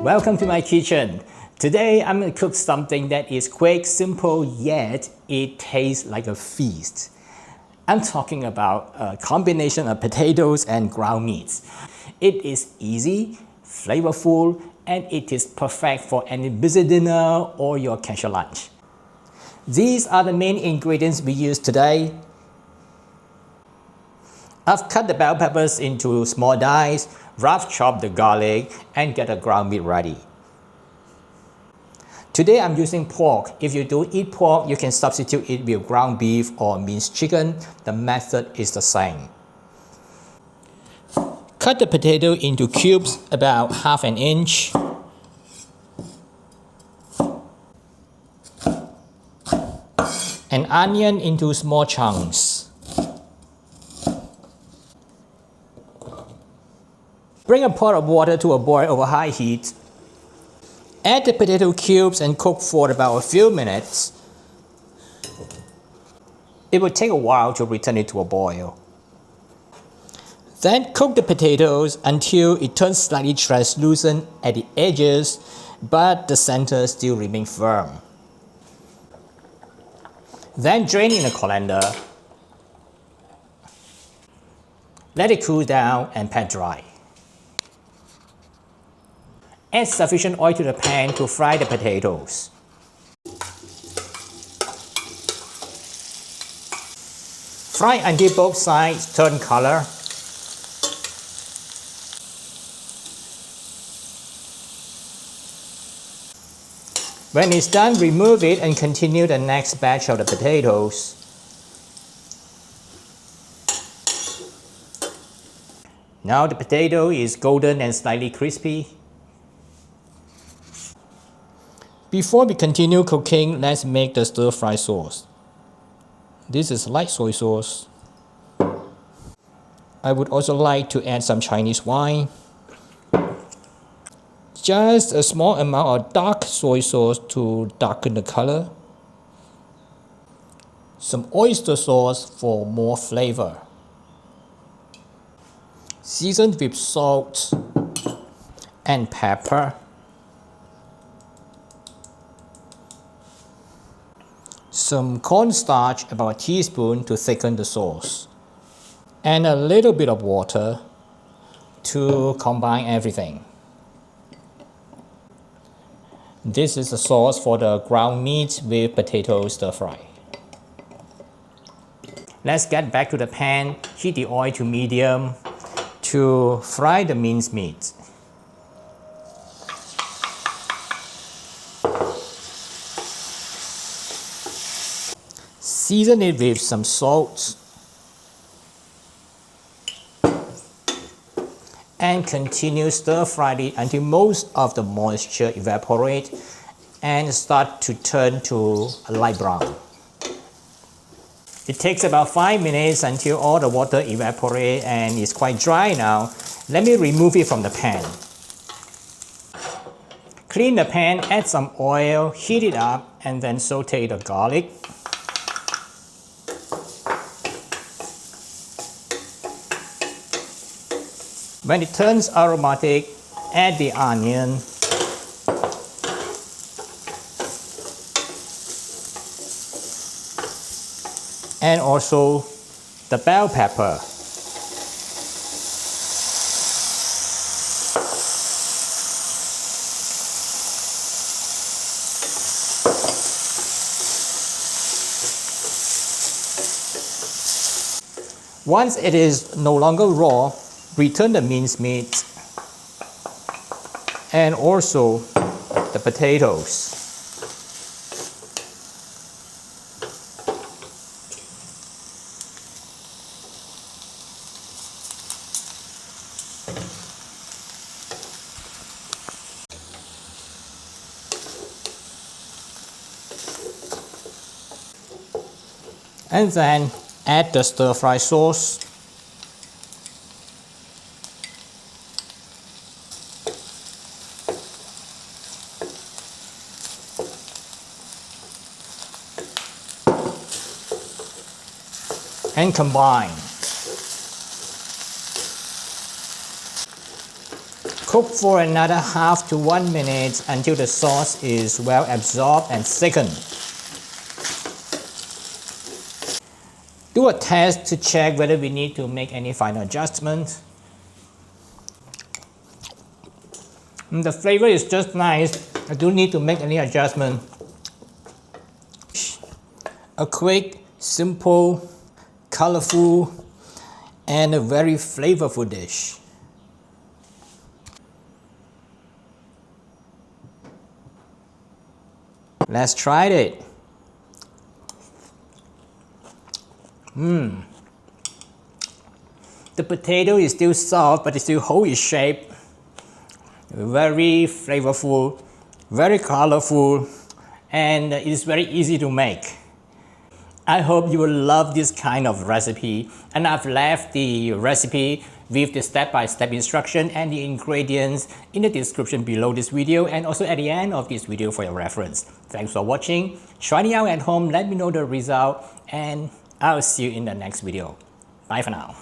Welcome to my kitchen. Today I'm going to cook something that is quick, simple, yet it tastes like a feast. I'm talking about a combination of potatoes and ground meats. It is easy, flavorful, and it is perfect for any busy dinner or your casual lunch. These are the main ingredients we use today. I've cut the bell peppers into small dice, rough chop the garlic, and get the ground meat ready. Today I'm using pork. If you don't eat pork, you can substitute it with ground beef or minced chicken. The method is the same. Cut the potato into cubes about half an inch. An onion into small chunks. Bring a pot of water to a boil over high heat. Add the potato cubes and cook for about a few minutes. It will take a while to return it to a boil. Then cook the potatoes until it turns slightly translucent at the edges, but the center still remains firm. Then drain in a colander. Let it cool down and pat dry. Add sufficient oil to the pan to fry the potatoes. Fry until both sides turn color. When it's done, remove it and continue the next batch of the potatoes. Now the potato is golden and slightly crispy. Before we continue cooking, let's make the stir-fry sauce. This is light soy sauce. I would also like to add some Chinese wine. Just a small amount of dark soy sauce to darken the color. Some oyster sauce for more flavor. Seasoned with salt and pepper. Some cornstarch, about a teaspoon, to thicken the sauce, and a little bit of water to combine everything. This is the sauce for the ground meat with potato stir fry. Let's get back to the pan, heat the oil to medium to fry the minced meat. Season it with some salt and continue stir-frying it until most of the moisture evaporates and start to turn to a light brown. It takes about 5 minutes until all the water evaporates and it's quite dry now. Let me remove it from the pan. Clean the pan, add some oil, heat it up, and then saute the garlic. When it turns aromatic, add the onion. And also the bell pepper. Once it is no longer raw, return the minced meat and also the potatoes. And then add the stir-fry sauce. And combine. Cook for another half to 1 minute until the sauce is well absorbed and thickened. Do a test to check whether we need to make any final adjustments. The flavor is just nice. I don't need to make any adjustment. A quick, simple, colorful, and a very flavorful dish. Let's try it. The potato is still soft, but it still holds its shape. Very flavorful, very colorful, and it is very easy to make. I hope you will love this kind of recipe, and I've left the recipe with the step-by-step instruction and the ingredients in the description below this video and also at the end of this video for your reference. Thanks for watching. Try it out at home, let me know the result, and I'll see you in the next video. Bye for now.